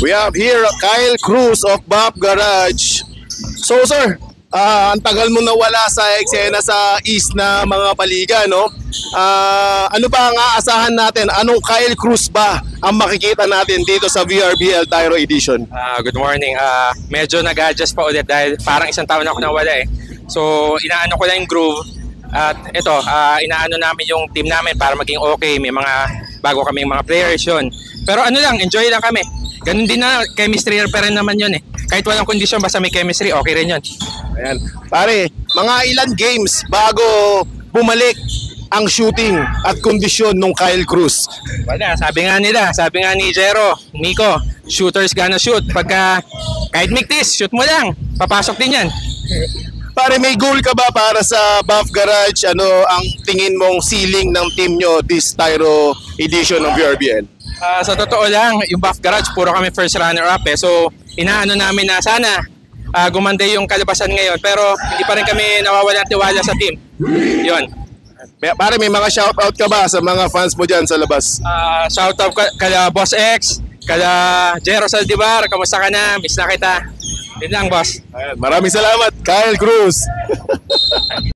We have here Kyle Cruz of Buff Garage. So sir, ang tagal mo nawala sa eksena sa East na mga paliga, no? Ano ba ang aasahan natin? Anong Kyle Cruz ba ang makikita natin dito sa VRBL Tyro Edition? Good morning. Medyo nag-adjust pa ulit dahil parang isang taon ako nawala eh. So inaano ko lang yung groove. At ito, inaano namin yung team namin para maging okay. May mga bago kaming mga players yun. Pero ano lang, enjoy lang kami. Ganun din na, chemistry pa rin naman yun eh. Kahit walang kondisyon, basta may chemistry, okay rin yun. Ayan. Pare, mga ilan games bago bumalik ang shooting at kondisyon ng Kyle Cruz? Wala, sabi nga ni Jero, Nico, shooters gonna shoot. Pagka kahit miktis, shoot mo lang. Papasok din yan. Pare, may goal ka ba para sa Buff Garage? Ano ang tingin mong ceiling ng team nyo this Tyro edition ng VRBL? Sa totoo lang, yung Buff Garage, puro kami first runner-up eh. So, inaano namin na sana gumanda yung kalabasan ngayon. Pero hindi pa rin kami nawawalan tiwala sa team. Yun. Pare, may mga shoutout ka ba sa mga fans mo dyan sa labas? Shoutout kala Boss X, kala Jero Saldivar, kamusta ka na? Miss na kita. Yun lang, boss. Ayan, maraming salamat, Kyle Cruz.